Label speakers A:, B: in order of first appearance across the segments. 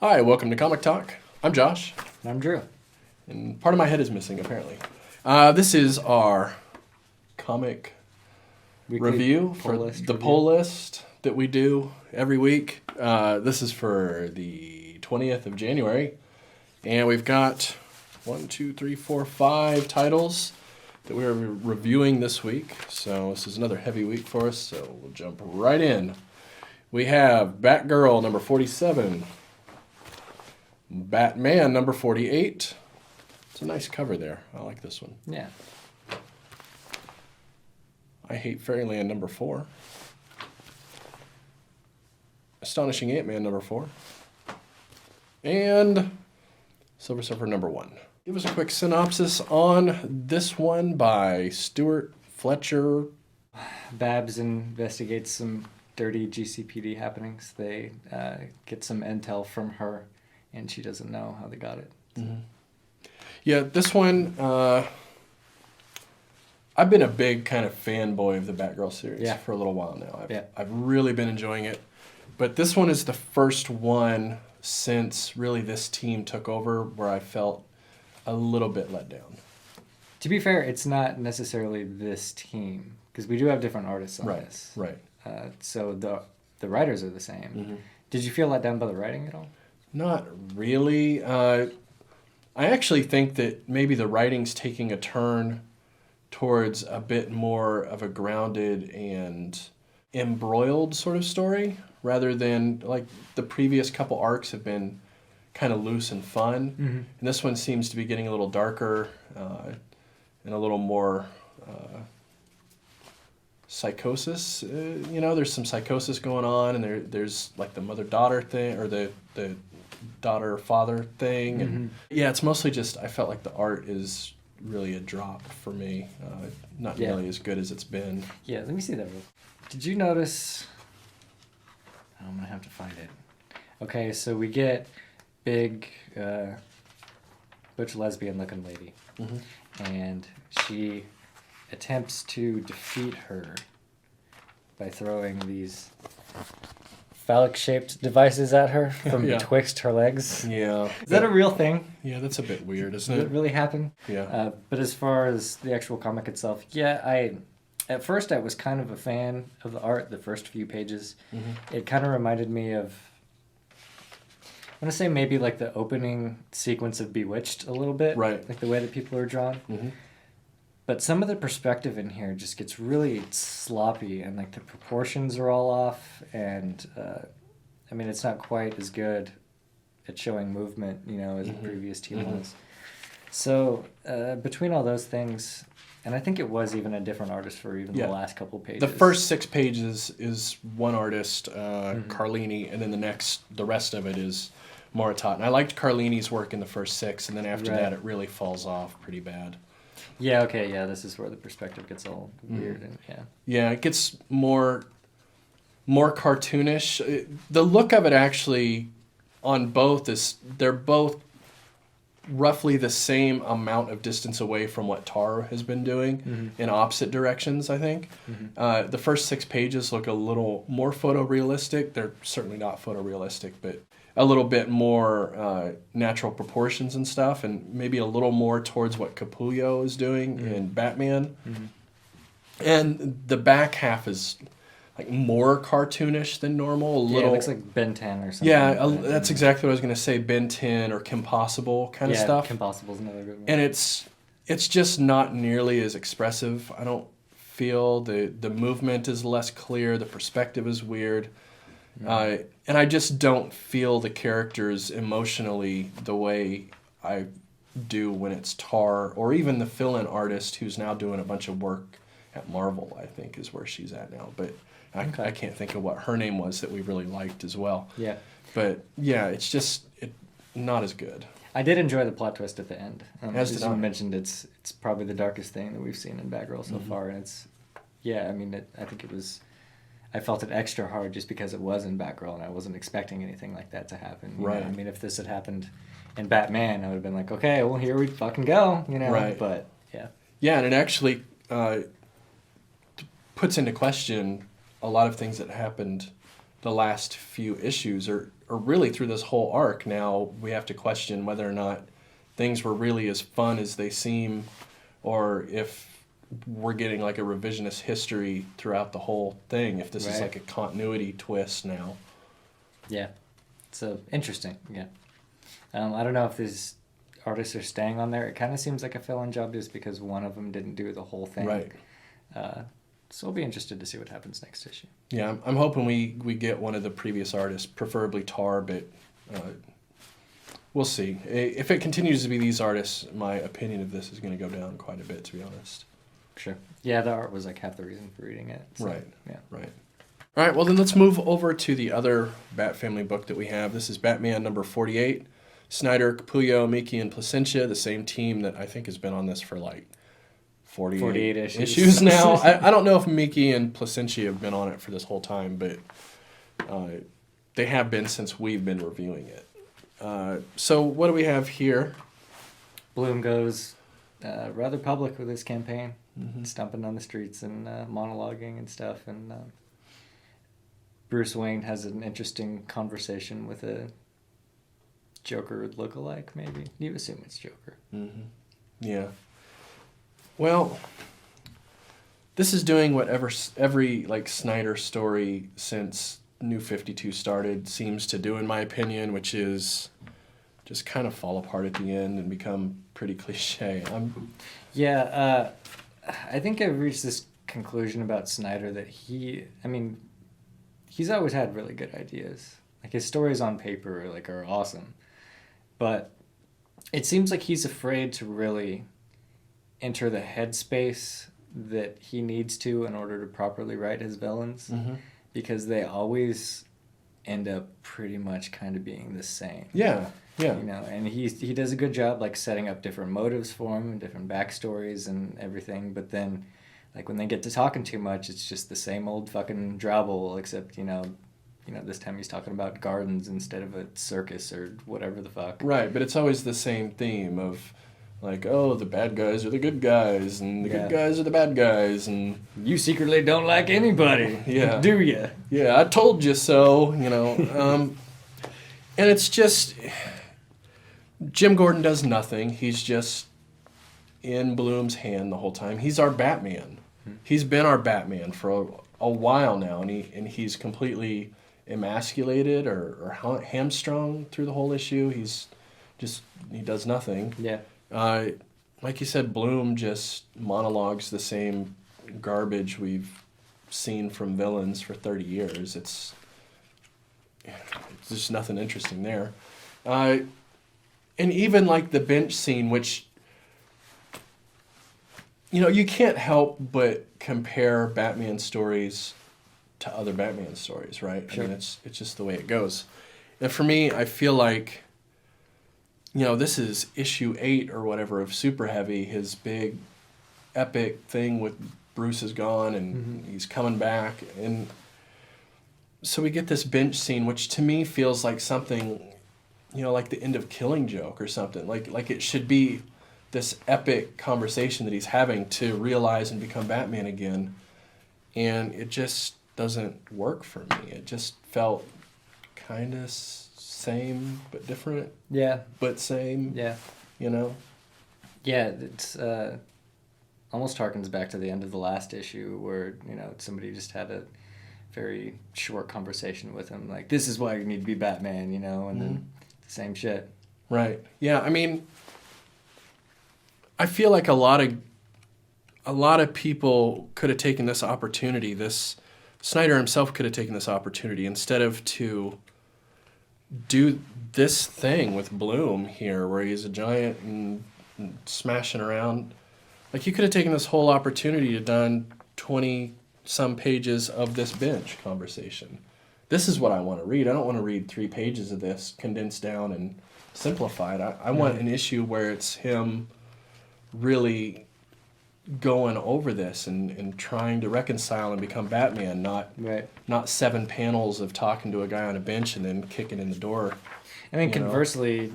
A: Hi, welcome to Comic Talk. I'm Josh.
B: And I'm Drew.
A: And part of my head is missing, apparently. This is our comic
B: Weekly
A: review for the poll list that we do every week. This is for the 20th of January. And we've got 5 titles that we're reviewing this week. So this is another heavy week for us, so we'll jump right in. We have Batgirl, number 47. Batman, number 48. It's a nice cover there. I like this one.
B: Yeah.
A: I Hate Fairyland, number 4. Astonishing Ant-Man, number 4. And Silver Surfer, number 1. Give us a quick synopsis on this one by Stuart Fletcher.
B: Babs investigates some dirty GCPD happenings. They get some intel from her, and she doesn't know how they got it. So.
A: Mm-hmm. Yeah, this one, I've been a big kind of fanboy of the Batgirl series for a little while now. I've really been enjoying it. But this one is the first one since really this team took over where I felt a little bit let down.
B: To be fair, it's not necessarily this team, because we do have different artists on this.
A: Right.
B: So the writers are the same. Mm-hmm. Did you feel let down by the writing at all?
A: Not really. I actually think that maybe the writing's taking a turn towards a bit more of a grounded and embroiled sort of story, rather than like the previous couple arcs have been kind of loose and fun. Mm-hmm. And this one seems to be getting a little darker and a little more psychosis. There's some psychosis going on, and there's like the mother-daughter thing, or the daughter-father thing. Mm-hmm. And yeah, it's mostly just I felt like the art is really a drop for me. Not nearly as good as it's been.
B: Yeah, let me see that. Did you notice... I'm going to have to find it. Okay, so we get big, butch lesbian-looking lady. Mm-hmm. And she attempts to defeat her by throwing these phallic-shaped devices at her from betwixt her legs.
A: Yeah.
B: Is that a real thing?
A: Yeah, that's a bit weird, isn't it?
B: Did it really happen?
A: Yeah.
B: But as far as the actual comic itself, at first I was kind of a fan of the art, the first few pages. Mm-hmm. It kind of reminded me of, I want to say maybe like the opening sequence of Bewitched a little bit.
A: Right.
B: Like the way that people are drawn. Mm-hmm. But some of the perspective in here just gets really sloppy, and like the proportions are all off, and it's not quite as good at showing movement, as the previous team was. So between all those things, and I think it was even a different artist for even the last couple pages.
A: The first 6 pages is one artist, Carlini, and then the rest of it is Moritat. And I liked Carlini's work in the first 6, and then after that it really falls off pretty bad.
B: Yeah, okay, this is where the perspective gets all weird. And
A: Yeah, it gets more cartoonish. The look of it actually on both is, they're both roughly the same amount of distance away from what Tar has been doing in opposite directions, I think. Mm-hmm. The first 6 pages look a little more photorealistic. They're certainly not photorealistic, but a little bit more natural proportions and stuff, and maybe a little more towards what Capullo is doing in Batman. Mm-hmm. And the back half is like more cartoonish than normal.
B: It looks like Ben 10 or something.
A: Yeah, that's exactly what I was going to say, Ben 10 or Kim Possible kind of stuff.
B: Kim Possible's another good one.
A: And it's just not nearly as expressive. I don't feel the movement is less clear, the perspective is weird. And I just don't feel the characters emotionally the way I do when it's Tar, or even the fill-in artist who's now doing a bunch of work at Marvel, I think, is where she's at now. But I can't think of what her name was that we really liked as well.
B: Yeah.
A: But yeah, it's just not as good.
B: I did enjoy the plot twist at the end.
A: As
B: you mentioned, it's probably the darkest thing that we've seen in Batgirl so far, and I think it was. I felt it extra hard just because it was in Batgirl, and I wasn't expecting anything like that to happen.
A: Right.
B: If this had happened in Batman, I would have been like, okay, well, here we fucking go.
A: Right.
B: But yeah.
A: Yeah, and it actually puts into question a lot of things that happened the last few issues, or or really through this whole arc now, we have to question whether or not things were really as fun as they seem, or if we're getting like a revisionist history throughout the whole thing, if this is like a continuity twist now.
B: Yeah. So interesting. Yeah. I don't know if these artists are staying on there. It kind of seems like a fill-in job just because one of them didn't do the whole thing.
A: Right.
B: So I'll be interested to see what happens next issue.
A: Yeah, I'm hoping we get one of the previous artists, preferably Tar, but we'll see. If it continues to be these artists, my opinion of this is going to go down quite a bit, to be honest.
B: Sure. Yeah, the art was like half the reason for reading it. So,
A: right.
B: Yeah.
A: Right. All right, well then let's move over to the other Bat Family book that we have. This is Batman number 48. Snyder, Capullo, Miki, and Placentia, the same team that I think has been on this for like 48 issues now. I don't know if Miki and Placentia have been on it for this whole time, but they have been since we've been reviewing it. So what do we have here?
B: Bloom goes rather public with his campaign, stomping on the streets and monologuing and stuff. And Bruce Wayne has an interesting conversation with a Joker lookalike, maybe. You assume it's Joker.
A: Mm-hmm. Yeah. Well, this is doing what every like Snyder story since New 52 started seems to do, in my opinion, which is just kind of fall apart at the end and become pretty cliche.
B: I think I've reached this conclusion about Snyder that he's always had really good ideas. Like his stories on paper are awesome, but it seems like he's afraid to really enter the headspace that he needs to in order to properly write his villains, because they always end up pretty much kind of being the same.
A: Yeah.
B: And he does a good job like setting up different motives for him and different backstories and everything, but then like when they get to talking too much, it's just the same old fucking drabble, except this time he's talking about gardens instead of a circus or whatever the fuck.
A: Right, but it's always the same theme of like, oh, the bad guys are the good guys, and the good guys are the bad guys, and
B: you secretly don't like anybody, do you?
A: Yeah, I told you so, and it's just Jim Gordon does nothing. He's just in Bloom's hand the whole time. He's our Batman. He's been our Batman for a while now, and he's completely emasculated or hamstrung through the whole issue. He does nothing.
B: Yeah.
A: Like you said, Bloom just monologues the same garbage we've seen from villains for 30 years. It's just nothing interesting there. And even like the bench scene, which, you can't help but compare Batman stories to other Batman stories, right?
B: Sure.
A: I mean, it's just the way it goes. And for me, I feel like, this is issue 8 or whatever of Super Heavy, his big epic thing with Bruce is gone and he's coming back. And so we get this bench scene, which to me feels like something, like the end of Killing Joke or something. Like it should be this epic conversation that he's having to realize and become Batman again. And it just doesn't work for me. It just felt kind of same but different.
B: Yeah.
A: But same.
B: Yeah. Yeah, it's almost harkens back to the end of the last issue where, somebody just had a very short conversation with him, like, this is why you need to be Batman, and then the same shit.
A: Right. Yeah, I mean, I feel like a lot of people could have taken this opportunity. Snyder himself could have taken this opportunity instead of to do this thing with Bloom here where he's a giant and smashing around. Like, you could have taken this whole opportunity to done 20-some pages of this bench conversation. This is what I want to read. I don't want to read 3 pages of this condensed down and simplified. I want an issue where it's him really going over this and trying to reconcile and become Batman, not 7 panels of talking to a guy on a bench and then kicking in the door.
B: I mean, conversely,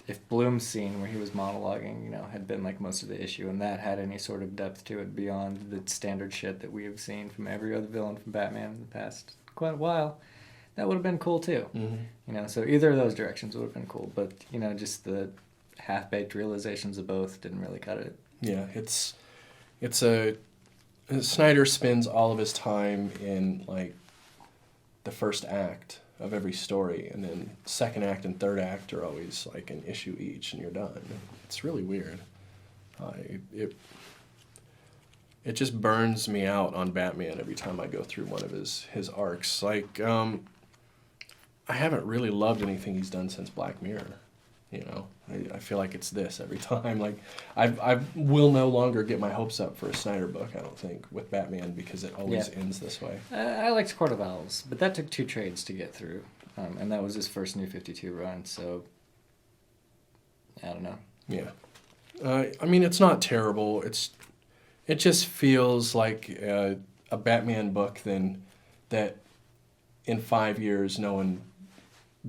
B: if Bloom's scene where he was monologuing, had been like most of the issue and that had any sort of depth to it beyond the standard shit that we have seen from every other villain from Batman in the past quite a while, that would have been cool too. You know, so either of those directions would have been cool. But, you know, just the half-baked realizations of both didn't really cut it.
A: Yeah, Snyder spends all of his time in, like, the first act of every story, and then second act and third act are always, like, an issue each, and you're done. It's really weird. It just burns me out on Batman every time I go through one of his arcs. Like, I haven't really loved anything he's done since Black Mirror. You know, I feel like it's this every time. Like, I will no longer get my hopes up for a Snyder book, I don't think, with Batman, because it always ends this way.
B: I liked Court of Owls, but that took 2 trades to get through. And that was his first New 52 run, so I don't know.
A: Yeah. I mean, it's not terrible. It just feels like a Batman book that in 5 years no one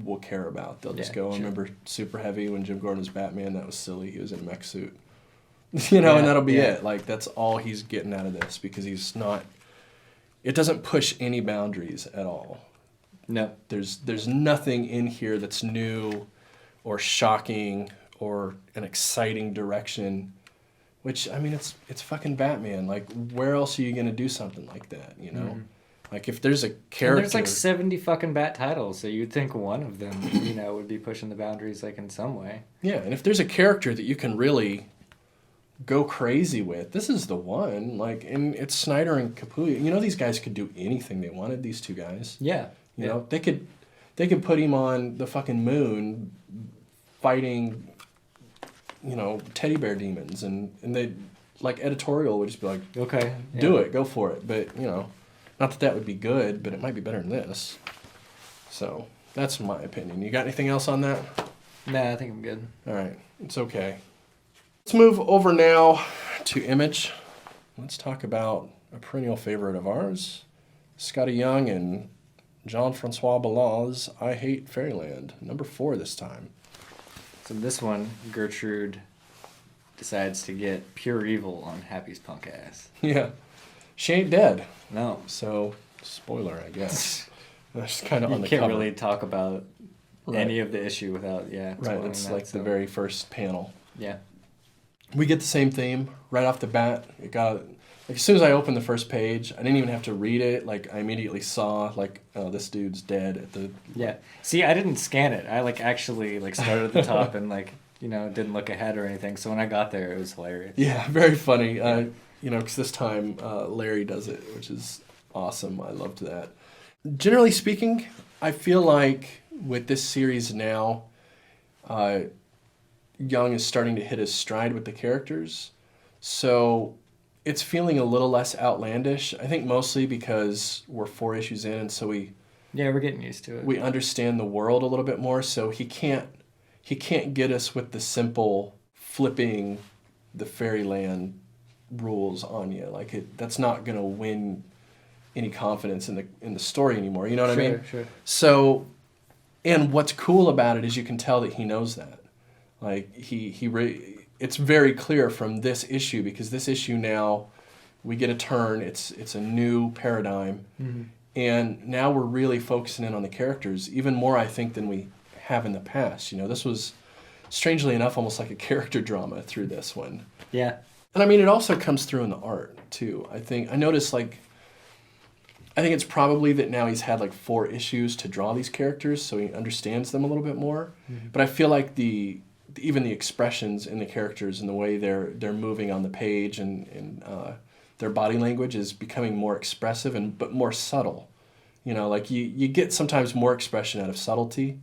A: will care about. They'll just go, remember Super Heavy when Jim Gordon was Batman? That was silly. He was in a mech suit. You know, and that'll be it. Like, that's all he's getting out of this, because it doesn't push any boundaries at all.
B: No.
A: There's nothing in here that's new or shocking or an exciting direction, which, I mean, it's fucking Batman. Like, where else are you going to do something like that, you know? Like, if there's a character...
B: And there's like 70 fucking Bat titles, so you'd think one of them, you know, would be pushing the boundaries, like, in some way.
A: Yeah, and if there's a character that you can really go crazy with, this is the one. Like, and it's Snyder and Capullo. You know, these guys could do anything they wanted, these two guys.
B: Yeah.
A: You know, they could put him on the fucking moon fighting, you know, teddy bear demons, and they, like, editorial would just be like,
B: okay,
A: do it, go for it. But, you know, not that would be good, but it might be better than this. So that's my opinion. You got anything else on that?
B: Nah, I think I'm good.
A: All right, it's okay. Let's move over now to Image. Let's talk about a perennial favorite of ours, Scotty Young and Jean-Francois Ballat's I Hate Fairyland, number 4 this time.
B: So this one, Gertrude decides to get pure evil on Happy's punk ass.
A: Yeah. She ain't dead.
B: No.
A: So, spoiler, I guess. That's kind of on the
B: You can't
A: cover.
B: really talk about any of the issue without,
A: Right, it's like the very first panel.
B: Yeah.
A: We get the same theme right off the bat. It got... Like, as soon as I opened the first page, I didn't even have to read it. Like, I immediately saw, like, oh, this dude's dead at the...
B: Yeah. See, I didn't scan it. I, like, actually, like, started at the top and, like, you know, didn't look ahead or anything. So when I got there, it was hilarious.
A: Yeah, very funny. You know, because this time Larry does it, which is awesome. I loved that. Generally speaking, I feel like with this series now, Young is starting to hit his stride with the characters. So... it's feeling a little less outlandish. I think mostly because we're 4 issues in, and so we're
B: getting used to it.
A: We understand the world a little bit more. So he can't get us with the simple flipping the Fairyland rules on you. Like, that's not gonna win any confidence in the story anymore. You know what I mean?
B: Sure.
A: So, and what's cool about it is you can tell that he knows that. Like, it's very clear from this issue, because this issue now, we get a turn. It's a new paradigm. And now we're really focusing in on the characters, even more, I think, than we have in the past. You know, this was, strangely enough, almost like a character drama through this one.
B: Yeah.
A: And I mean, it also comes through in the art, too. I noticed, like, I think it's probably that now he's had, like, 4 issues to draw these characters, so he understands them a little bit more. But I feel like even the expressions in the characters and the way they're moving on the page and their body language is becoming more expressive but more subtle. You know, like you get sometimes more expression out of subtlety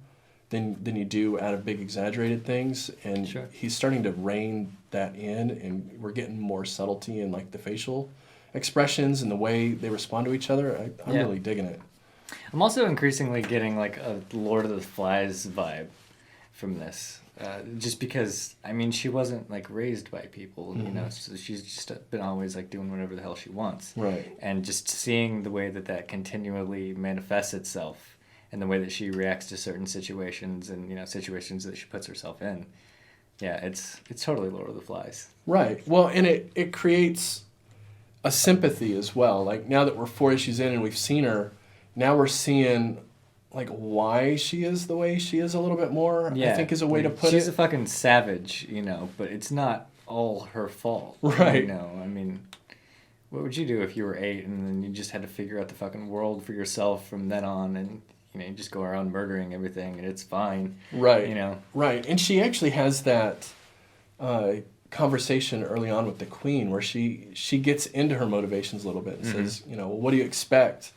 A: than you do out of big exaggerated things, and he's starting to rein that in, and we're getting more subtlety in, like, the facial expressions and the way they respond to each other. I'm really digging it.
B: I'm also increasingly getting, like, a Lord of the Flies vibe from this. Just because, I mean, she wasn't, like, raised by people, you know, so she's just been always, like, doing whatever the hell she wants.
A: Right.
B: And just seeing the way that continually manifests itself and the way that she reacts to certain situations and, you know, situations that she puts herself in. Yeah, it's totally Lord of the Flies.
A: Right. Well, and it creates a sympathy as well. Like, now that we're 4 issues in and we've seen her, now we're seeing like why she is the way she is a little bit more.
B: Yeah,
A: I think is a way to put
B: she's
A: it.
B: a fucking savage, but it's not all her fault.
A: Right.
B: I mean, what would you do if you were 8 and then you just had to figure out the fucking world for yourself from then on, and you just go around murdering everything and it's fine.
A: Right. Right. And she actually has that conversation early on with the Queen where she gets into her motivations a little bit and says, what do you expect?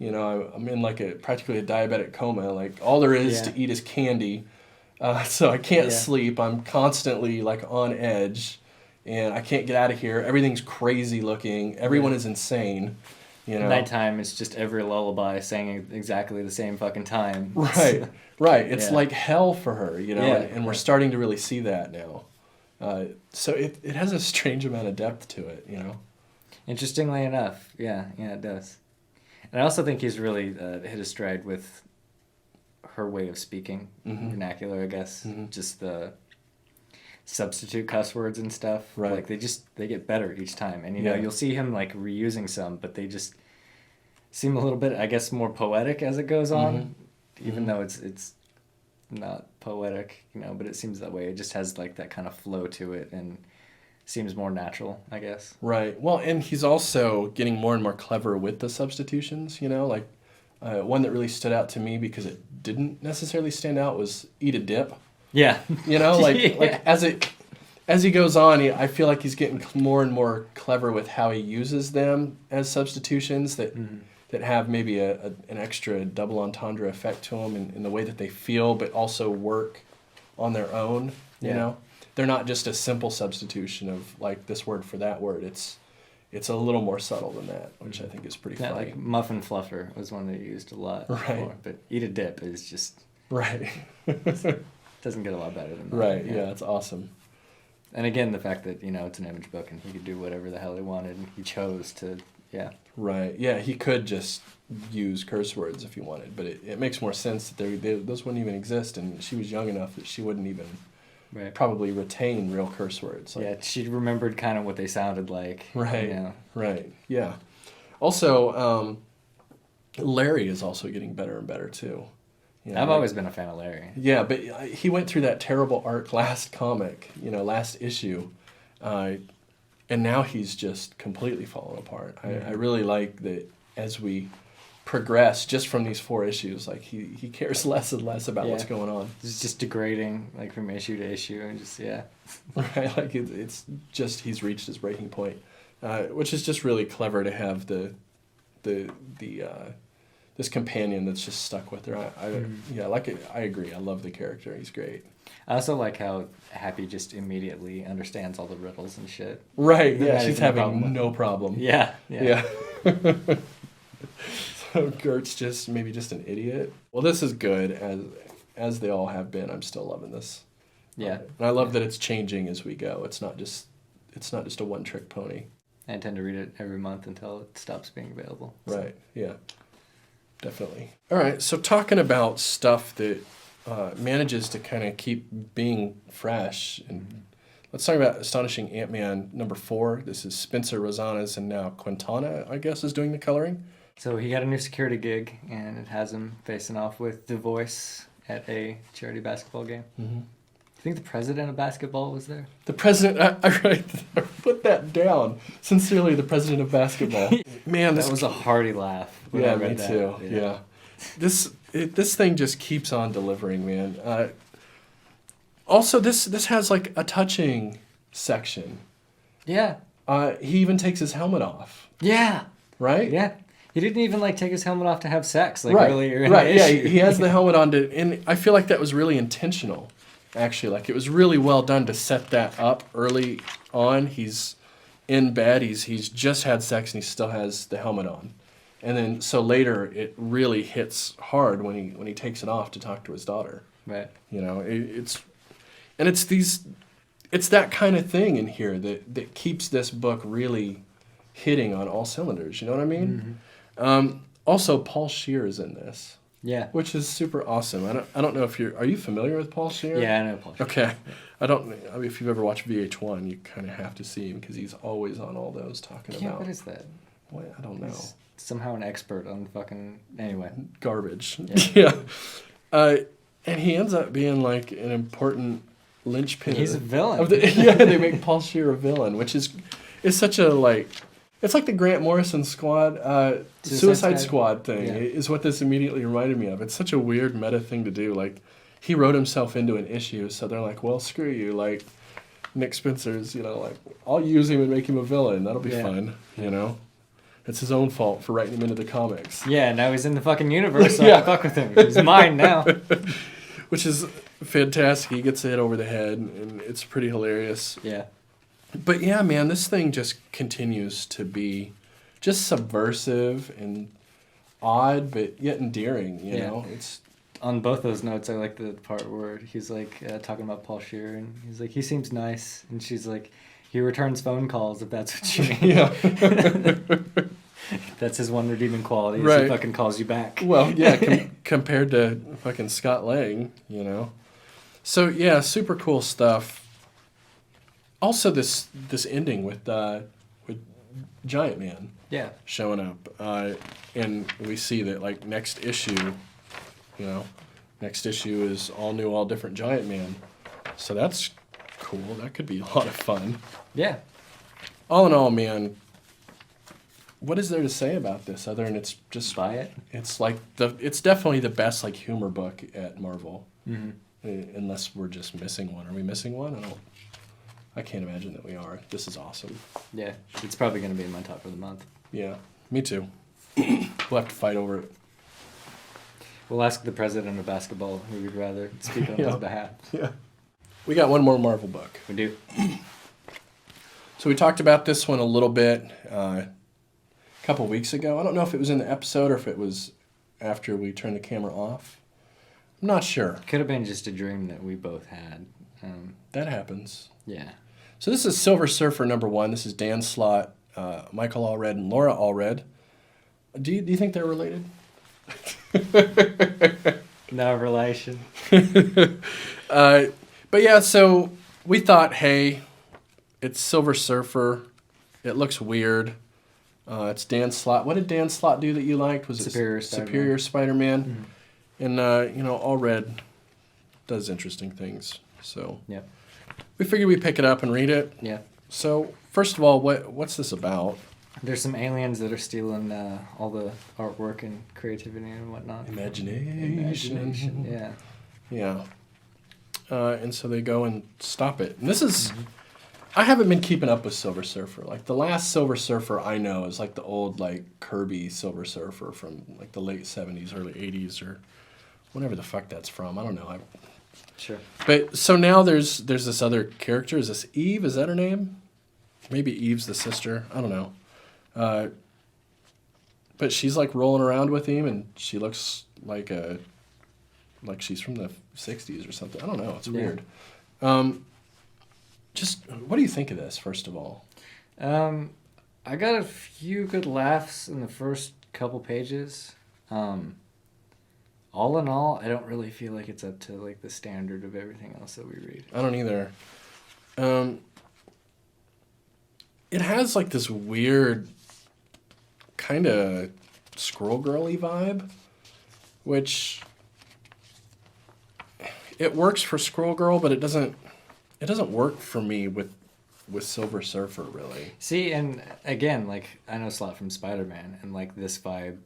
A: I'm in like practically a diabetic coma. Like all there is to eat is candy. So I can't sleep. I'm constantly like on edge and I can't get out of here. Everything's crazy looking. Everyone is insane.
B: Nighttime, it's just every lullaby saying exactly the same fucking time.
A: Right. Right. It's like hell for her, and we're starting to really see that now. So it has a strange amount of depth to it,
B: Interestingly enough, it does. And I also think he's really hit a stride with her way of speaking, vernacular, I guess. Just the substitute cuss words and stuff.
A: Right.
B: Like they get better each time. And you'll see him like reusing some, but they just seem a little bit, I guess, more poetic as it goes on. Even though it's not poetic, but it seems that way. It just has like that kind of flow to it and seems more natural, I guess.
A: Right. Well, and he's also getting more and more clever with the substitutions, like one that really stood out to me because it didn't necessarily stand out was eat a dip.
B: Yeah.
A: Like as he goes on, I feel like he's getting more and more clever with how he uses them as substitutions that have maybe an extra double entendre effect to them in the way that they feel, but also work on their own. You know, they're not just a simple substitution of like this word for that word. It's a little more subtle than that, which I think is pretty funny.
B: Like muffin fluffer was one they used a lot before, but eat a dip is just
A: right.
B: Doesn't get a lot better than that.
A: Right. Yeah, it's awesome.
B: And again, the fact that it's an image book and he could do whatever the hell he wanted, and he chose to. Yeah.
A: Right. Yeah, he could just use curse words if he wanted, but it makes more sense that those wouldn't even exist, and she was young enough that she wouldn't even probably retain real curse words.
B: Like, she remembered kind of what they sounded like.
A: Right. Right. Yeah. Also, Larry is also getting better and better too.
B: I've always been a fan of Larry.
A: Yeah, but he went through that terrible arc last comic, last issue. And now he's just completely fallen apart. I really like that as we progress just from these 4 issues, like he cares less and less about what's going on.
B: It's just degrading, like from issue to issue, and just
A: Right, like it's just he's reached his breaking point, which is just really clever to have the this companion that's just stuck with her. I like it. I agree. I love the character. He's great.
B: I also like how Happy just immediately understands all the riddles and shit.
A: Right, yeah, she's having no problem.
B: Yeah.
A: So Gert's just an idiot. Well, this is good, as they all have been. I'm still loving this.
B: Yeah.
A: And I love that it's changing as we go. It's not just a one-trick pony.
B: I intend to read it every month until it stops being available.
A: So. Right, yeah. Definitely. All right, so talking about stuff that manages to kind of keep being fresh, and let's talk about Astonishing Ant-Man #4. This is Spencer Rosanas, and now Quintana, I guess, is doing the coloring.
B: So he got a new security gig, and it has him facing off with The Voice at a charity basketball game. Mm-hmm. I think the president of basketball was there. The president,
A: I put that down. Sincerely, the president of basketball. Man,
B: that was a hearty laugh.
A: Yeah, me too. Yeah. This thing just keeps on delivering, man. Also, this has like a touching section.
B: Yeah.
A: He even takes his helmet off.
B: Yeah.
A: Right?
B: Yeah. He didn't even like take his helmet off to have sex
A: Right.
B: earlier in the issue.
A: Yeah, he has the helmet on and I feel like that was really intentional. Actually, like it was really well done to set that up early on. He's in bed, he's just had sex, and he still has the helmet on. And then so later it really hits hard when he takes it off to talk to his daughter.
B: Right.
A: It's that kind of thing in here that keeps this book really hitting on all cylinders. You know what I mean? Mm-hmm. Also, Paul Scheer is in this.
B: Yeah.
A: Which is super awesome. I don't know if are you familiar with Paul Scheer?
B: Yeah, I know Paul Scheer.
A: Okay. If you've ever watched VH1, you kind of have to see him because he's always on all those talking about.
B: What is that?
A: What? I don't know.
B: somehow an expert on fucking anyway.
A: Garbage.
B: Yeah.
A: And he ends up being like an important linchpin.
B: He's a villain.
A: Yeah, they make Paul Scheer a villain, which is such a like. It's like the Grant Morrison Squad, Suicide Squad thing is what this immediately reminded me of. It's such a weird meta thing to do. Like, he wrote himself into an issue, so they're like, well, screw you. Like, Nick Spencer's, like, I'll use him and make him a villain. That'll be fun, It's his own fault for writing him into the comics.
B: Yeah, now he's in the fucking universe, so I can fuck with him. He's mine now.
A: Which is fantastic. He gets hit over the head, and it's pretty hilarious.
B: Yeah.
A: But yeah, man, this thing just continues to be just subversive and odd, but yet endearing, you know? It's
B: on both those notes, I like the part where he's like talking about Paul Scheer, and he's like, he seems nice, and she's like, he returns phone calls, if that's what you mean.
A: Yeah.
B: That's his one redeeming quality,
A: right.
B: He fucking calls you back.
A: Well, yeah, compared to fucking Scott Lang, So, yeah, super cool stuff. Also, this ending with Giant Man showing up. And we see that, like, next issue is all new, all different Giant Man. So that's cool. That could be a lot of fun.
B: Yeah.
A: All in all, man, what is there to say about this other than it's just...
B: Buy it?
A: It's like it's definitely the best, like, humor book at Marvel.
B: Mm-hmm.
A: Unless we're just missing one. Are we missing one? I can't imagine that we are. This is awesome.
B: Yeah, it's probably going to be in my top for the month.
A: Yeah, me too. We'll have to fight over it.
B: We'll ask the president of basketball who we'd rather speak on his behalf.
A: Yeah. We got one more Marvel book.
B: We do.
A: So we talked about this one a little bit a couple weeks ago. I don't know if it was in the episode or if it was after we turned the camera off. I'm not sure.
B: Could have been just a dream that we both had.
A: That happens.
B: Yeah.
A: So this is Silver Surfer #1. This is Dan Slott, Michael Allred, and Laura Allred. Do you think they're related?
B: No relation.
A: But yeah, so we thought, hey, it's Silver Surfer. It looks weird. It's Dan Slott. What did Dan Slott do that you liked? Was
B: Superior
A: it
B: Spider-Man.
A: Superior Spider-Man?
B: Mm-hmm.
A: And, Allred does interesting things. So
B: yeah,
A: we figured we'd pick it up and read it.
B: Yeah.
A: So first of all, what's this about?
B: There's some aliens that are stealing all the artwork and creativity and whatnot.
A: Imagination.
B: Yeah.
A: Yeah. And so they go and stop it. And this is... I haven't been keeping up with Silver Surfer. Like, the last Silver Surfer I know is, like, the old, like, Kirby Silver Surfer from, like, the late 70s, early 80s, or whatever the fuck that's from. I don't know.
B: Sure.
A: But, so now there's this other character. Is this Eve? Is that her name? Maybe Eve's the sister. I don't know. But she's, like, rolling around with him, and she looks like she's from the 60s or something. I don't know. It's weird. Just, what do you think of this, first of all?
B: I got a few good laughs in the first couple pages. All in all, I don't really feel like it's up to, like, the standard of everything else that we read.
A: I don't either. It has, like, this weird kind of Squirrel Girl-y vibe, which it works for Squirrel Girl, but it doesn't work for me with Silver Surfer, really.
B: See, and again, like, I know Slott from Spider-Man, and, like, this vibe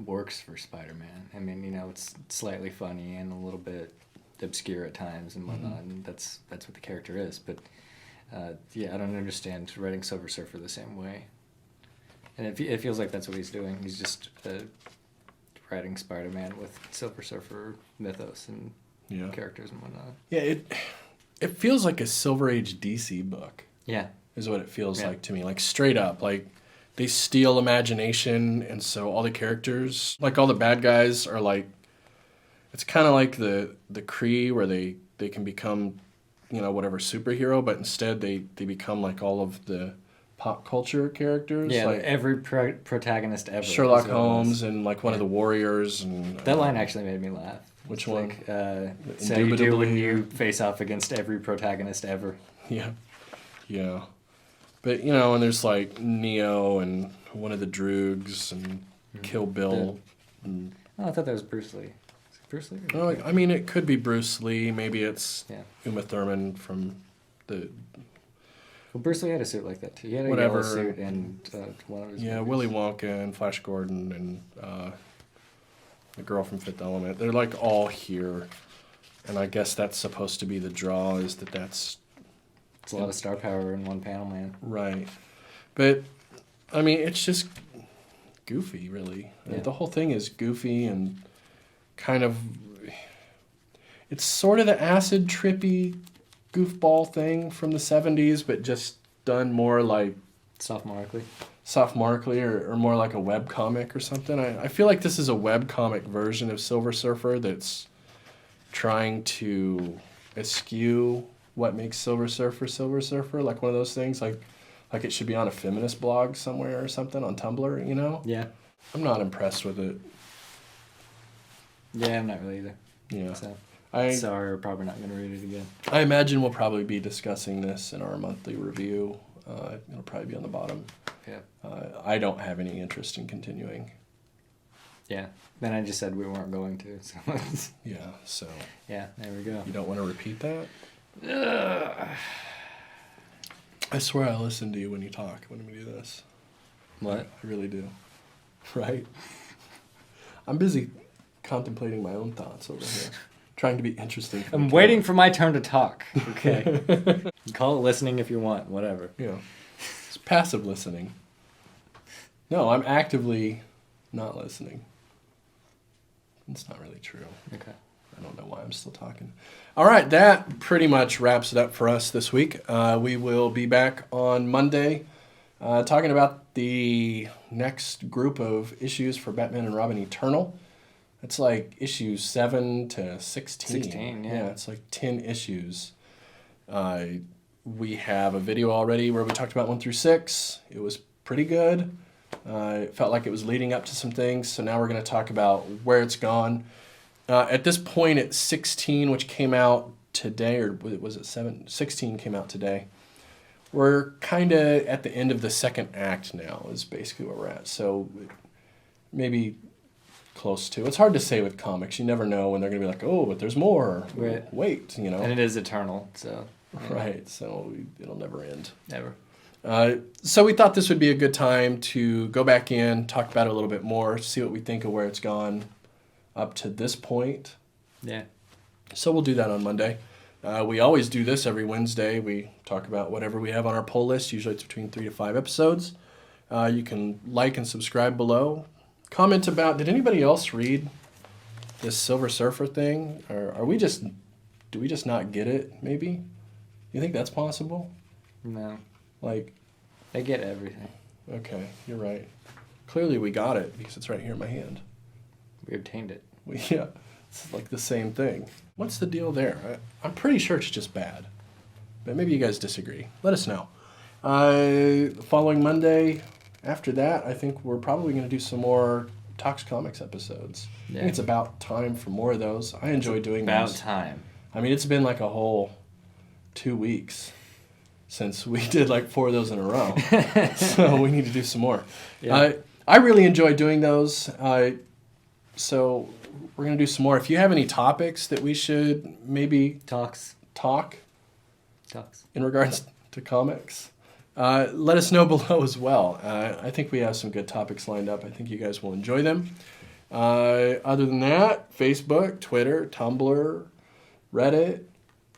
B: works for Spider-Man. I mean, it's slightly funny and a little bit obscure at times and whatnot, and that's what the character is. But, yeah, I don't understand writing Silver Surfer the same way. And it feels like that's what he's doing. He's just writing Spider-Man with Silver Surfer mythos and characters and whatnot.
A: Yeah, it feels like a Silver Age DC book.
B: Yeah.
A: Is what it feels like to me. Like, straight up. Like, they steal imagination, and so all the characters, like, all the bad guys are, like... It's kind of like the Kree, where they can become, whatever superhero, but instead they become, like, all of the pop culture characters.
B: Yeah,
A: like
B: every protagonist ever.
A: Sherlock Holmes and, like, one of the Warriors. And
B: that line actually made me laugh.
A: Which one?
B: Like, so you do when you face off against every protagonist ever.
A: Yeah. Yeah. But, and there's, like, Neo and one of the Droogs and Kill Bill. And,
B: Oh, I thought that was Bruce Lee. Is it Bruce Lee?
A: well, I mean, it could be Bruce Lee. Maybe it's
B: Yeah.
A: Uma Thurman from the...
B: Well, Bruce Lee had a suit like that too. He had a
A: Whatever.
B: yellow suit and one of his movies.
A: Willy Wonka and Flash Gordon and the girl from Fifth Element. They're like all here. And I guess that's supposed to be the draw, is that's...
B: It's a lot of star power in one panel, man.
A: Right. But, I mean, it's just goofy, really.
B: Yeah.
A: The whole thing is goofy and kind of... It's sort of the acid trippy goofball thing from the 70s, but just done more like... Sophomorically, or more like a webcomic or something. I feel like this is a webcomic version of Silver Surfer that's trying to eschew what makes Silver Surfer, like one of those things, like it should be on a feminist blog somewhere or something on Tumblr, you know?
B: Yeah.
A: I'm not impressed with it.
B: Yeah, I'm not really either.
A: Yeah.
B: So,
A: I
B: we're probably not going to read it again.
A: I imagine we'll probably be discussing this in our monthly review. It'll probably be on the bottom.
B: Yeah.
A: I don't have any interest in continuing.
B: Yeah. Then I just said we weren't going to. So
A: Yeah, so...
B: yeah, there we go.
A: You don't want to repeat that? I swear I listen to you when you talk, when we do this.
B: What?
A: I really do. Right? I'm busy contemplating my own thoughts over here. Trying to be interesting.
B: I'm waiting for my turn to talk. Okay. You call it listening if you want, whatever.
A: Yeah. It's passive listening. No, I'm actively not listening. It's not really true.
B: Okay.
A: I don't know why I'm still talking. All right, that pretty much wraps it up for us this week. We will be back on Monday talking about the next group of issues for Batman and Robin Eternal. It's like issues 7 to 16.
B: 16, yeah.
A: Yeah, it's like 10 issues. We have a video already where we talked about 1 through 6. It was pretty good. It felt like it was leading up to some things, so now we're going to talk about where it's gone. At this point, it's 16, which came out today, or was it 7? 16 came out today. We're kind of at the end of the second act now, is basically where we're at. So maybe close to. It's hard to say with comics. You never know when they're going to be like, oh, but there's more.
B: Right.
A: Wait, you know.
B: And it is eternal, so. Yeah.
A: Right, so it'll never end.
B: Never.
A: So we thought this would be a good time to go back in, talk about it a little bit more, see what we think of where it's gone up to this point.
B: Yeah.
A: So we'll do that on Monday. We always do this every Wednesday. We talk about whatever we have on our poll list. Usually it's between 3 to 5 episodes. You can like and subscribe below. Comment about, did anybody else read this Silver Surfer thing? Or do we just not get it, maybe? You think that's possible?
B: No.
A: Like,
B: They get everything.
A: okay, you're right. Clearly we got it because it's right here in my hand.
B: We obtained it.
A: Yeah, it's like the same thing. What's the deal there? I'm pretty sure it's just bad. But maybe you guys disagree. Let us know. Following Monday, after that, I think we're probably going to do some more Talks Comics episodes. I
B: Yeah.
A: think it's about time for more of those. I enjoy doing
B: About
A: those.
B: time.
A: I mean, it's been like a whole 2 weeks since we did like 4 of those in a row. So we need to do some more.
B: Yeah.
A: I really enjoy doing those. So we're going to do some more. If you have any topics that we should maybe
B: Talks.
A: talk
B: Talks.
A: in regards to comics, let us know below as well. I think we have some good topics lined up. I think you guys will enjoy them. Other than that, Facebook, Twitter, Tumblr, Reddit.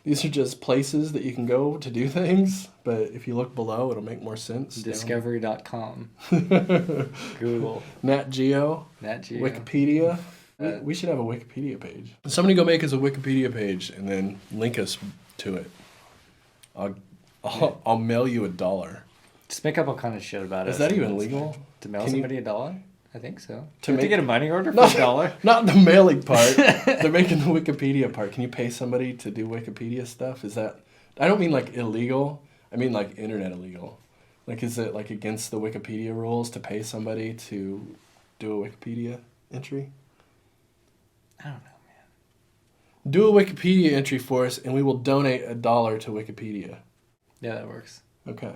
A: These are just places that you can go to do things, but if you look below, it'll make more sense.
B: Discovery.com. Google.
A: Nat Geo.
B: Nat Geo.
A: Wikipedia. We should have a Wikipedia page. Somebody go make us a Wikipedia page and then link us to it. I'll mail you $1.
B: Just make up all kind of shit about it.
A: Is that even legal?
B: To mail
A: Can you-
B: somebody $1? I think so.
A: To
B: To
A: make-
B: get a money order for
A: No.
B: $1?
A: Not the mailing part. They're making the Wikipedia part. Can you pay somebody to do Wikipedia stuff? Is that... I don't mean like illegal. I mean like internet illegal. Like, is it like against the Wikipedia rules to pay somebody to do a Wikipedia entry?
B: I don't know, man.
A: Do a Wikipedia entry for us and we will donate $1 to Wikipedia.
B: Yeah, that works.
A: Okay.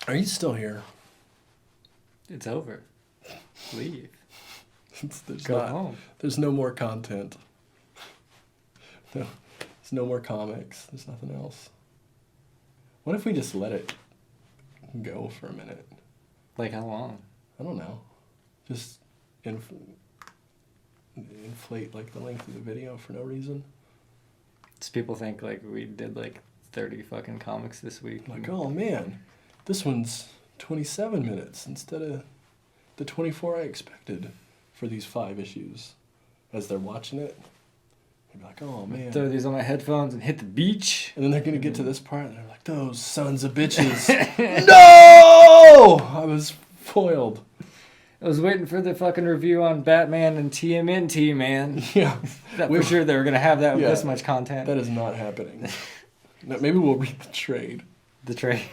A: Are you still here?
B: It's over. Leave.
A: Go
B: home.
A: There's no more content. No, there's no more comics. There's nothing else. What if we just let it go for a minute?
B: Like how long?
A: I don't know. Just inflate like the length of the video for no reason.
B: Does people think like we did like 30 fucking comics this week?
A: Like, oh man, this one's 27 minutes instead of the 24 I expected for these 5 issues. As they're watching it, they're like, oh man.
B: Throw these on my headphones and hit the beach.
A: And then they're gonna get to this part and they're like, those sons of bitches. No! I was foiled.
B: I was waiting for the fucking review on Batman and TMNT, man.
A: Yeah.
B: That for sure they were going to have that with this much content.
A: That is not happening. No, maybe we'll read the trade.
B: The trade.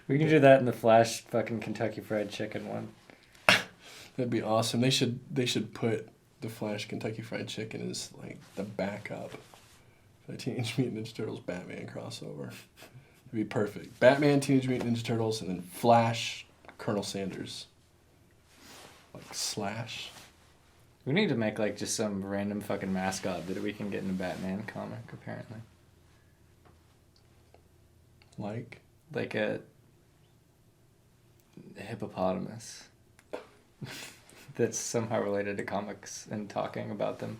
B: We can do that in the Flash fucking Kentucky Fried Chicken one.
A: That'd be awesome. They should put the Flash Kentucky Fried Chicken as like the backup for the Teenage Mutant Ninja Turtles Batman crossover. It'd be perfect. Batman, Teenage Mutant Ninja Turtles, and then Flash, Colonel Sanders. Like Slash.
B: We need to make like just some random fucking mascot that we can get in a Batman comic, apparently.
A: Like
B: a hippopotamus. That's somehow related to comics and talking about them.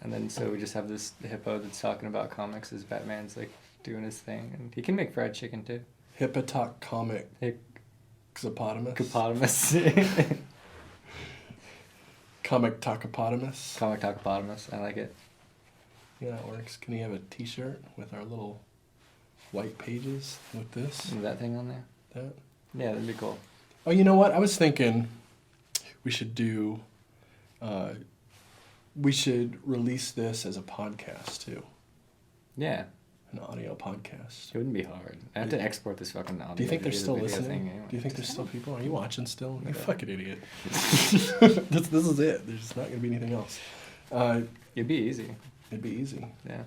B: And then so we just have this hippo that's talking about comics as Batman's like doing his thing. And he can make fried chicken too.
A: Hippotalk comic. Hippopotamus.
B: Hippopotamus.
A: Comic Talkopotamus.
B: Comic Talkopotamus. I like it.
A: Yeah, it works. Can you have a t-shirt with our little white pages with this?
B: Is that thing on there?
A: That?
B: Yeah, that'd be cool.
A: Oh, you know what? I was thinking we should do... we should release this as a podcast, too.
B: Yeah.
A: An audio podcast.
B: It wouldn't be hard. I have to export this fucking audio.
A: Do you think they're still listening?
B: Anyway.
A: Do you think there's still people? Are you watching still? You
B: Yeah.
A: fucking idiot. this is it. There's just not going to be anything else.
B: It'd be easy.
A: It'd be easy.
B: Yeah.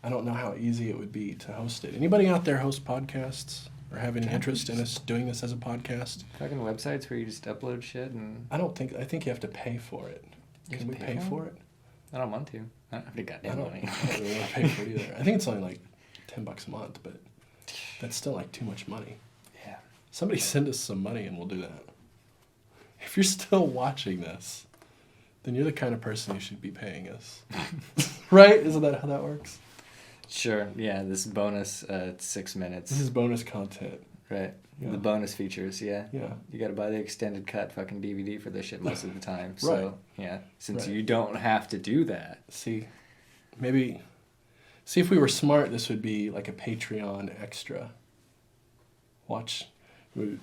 A: I don't know how easy it would be to host it. Anybody out there host podcasts or have any interest in us doing this as a podcast?
B: Fucking websites where you just upload shit and...
A: I think you have to pay for it. Can we pay for it?
B: I don't want to. I don't have any goddamn money.
A: I don't really want to pay for it either. I think it's only like $10 a month, but that's still like too much money.
B: Yeah.
A: Somebody send us some money and we'll do that. If you're still watching this, then you're the kind of person who should be paying us. Right? Isn't that how that works?
B: Sure. Yeah, this bonus 6 minutes.
A: This is bonus content.
B: Right.
A: Yeah.
B: The bonus features, yeah.
A: Yeah.
B: You got to buy the extended cut fucking DVD for this shit most of the time. So,
A: Right.
B: yeah, since
A: Right.
B: you don't have to do that.
A: See if we were smart, this would be like a Patreon extra.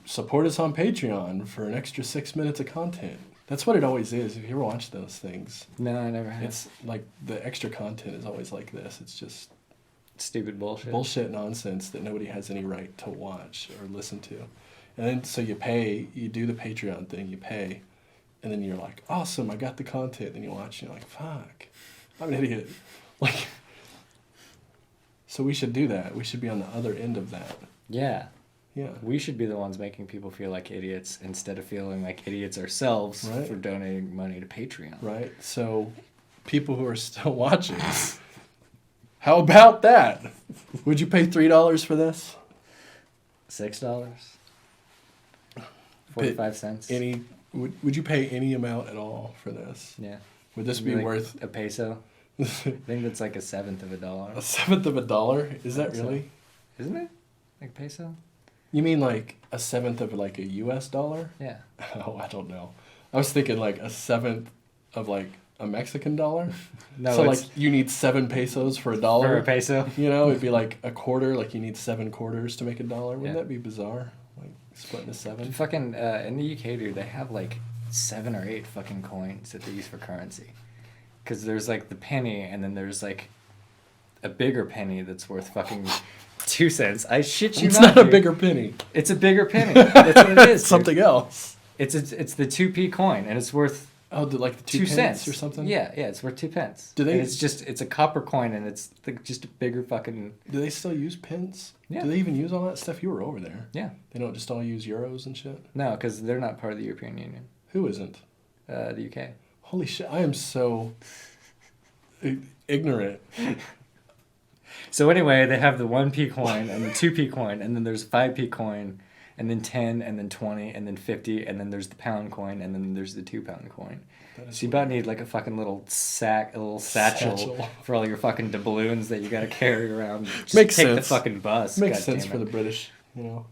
A: Support us on Patreon for an extra 6 minutes of content. That's what it always is. If you ever watch those things,
B: No, I never have.
A: it's like the extra content is always like this. It's just
B: Stupid
A: bullshit nonsense that nobody has any right to watch or listen to. And then so you do the Patreon thing, you pay, and then you're like, awesome, I got the content. Then you watch and you're like, fuck, I'm an idiot. Like, so we should do that. We should be on the other end of that.
B: Yeah.
A: Yeah.
B: We should be the ones making people feel like idiots instead of feeling like idiots ourselves
A: Right.
B: for donating money to Patreon.
A: Right? So people who are still watching, how about that? Would you pay $3 for this?
B: $6? 45 cents?
A: Would you pay any amount at all for this?
B: Yeah.
A: Would this be
B: like
A: worth
B: a peso? I think that's like a seventh of a dollar.
A: a seventh of a dollar? Is that really?
B: Isn't it? Like peso?
A: You mean like a seventh of like a US dollar?
B: Yeah.
A: Oh, I don't know. I was thinking like a seventh of like a Mexican dollar.
B: No,
A: so
B: it's
A: like you need 7 pesos for a dollar.
B: for a peso.
A: You know, it'd be like a quarter. Like you need 7 quarters to make a dollar. Wouldn't
B: Yeah.
A: that be bizarre? Like splitting a 7.
B: Fucking in the UK, dude, they have like 7 or 8 fucking coins that they use for currency. Because there's like the penny, and then there's like a bigger penny that's worth fucking 2 cents. I shit you
A: It's
B: not.
A: not a
B: Dude.
A: bigger penny.
B: It's a bigger penny. That's what it is.
A: It's something else.
B: It's the 2p coin, and it's worth
A: Oh, like the 2
B: 2
A: pence
B: cents
A: or something?
B: Yeah, it's worth 2 pence.
A: Do they?
B: And it's a copper coin, and it's like just a bigger fucking.
A: Do they still use pence?
B: Yeah.
A: Do they even use all that stuff? You were over there.
B: Yeah.
A: They don't just all use euros and shit?
B: No, because they're not part of the European Union.
A: Who isn't?
B: The UK.
A: Holy shit, I am so ignorant.
B: So anyway, they have the 1p coin and the 2p coin, and then there's a 5p coin, and then 10, and then 20, and then 50, and then there's the pound coin, and then there's the 2-pound coin. So you about need like a fucking little satchel for all your fucking doubloons that you got to carry around. Just
A: Makes
B: take
A: sense.
B: the fucking bus.
A: Makes sense for the British, you know.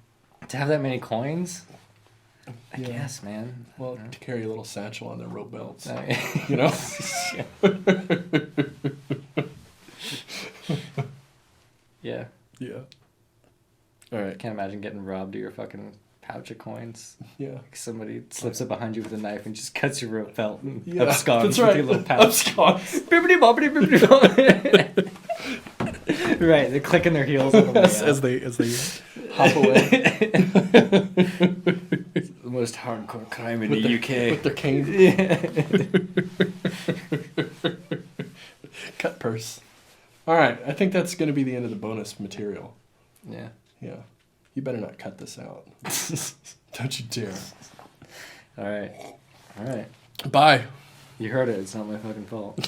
B: To have that many coins, I
A: Yeah.
B: guess, man.
A: Well, to carry a little satchel on their rope belts,
B: Oh,
A: you know.
B: Yeah.
A: Yeah. All right.
B: Can't imagine getting robbed of your fucking pouch of coins.
A: Yeah.
B: Like somebody slips up behind you with a knife and just cuts your rope belt and
A: Yeah,
B: absconds
A: that's right.
B: with your little pouch.
A: Absconds.
B: Bibbidi bobbidi bibbidi bobbidi. Right, they're clicking their heels on the way
A: as they hop away.
B: It's the most hardcore crime in
A: with
B: the
A: their,
B: UK.
A: with their cane.
B: Yeah.
A: Cut purse. All right, I think that's going to be the end of the bonus material.
B: Yeah.
A: Yeah. You better not cut this out. Don't you dare.
B: All right.
A: Bye.
B: You heard it. It's not my fucking fault.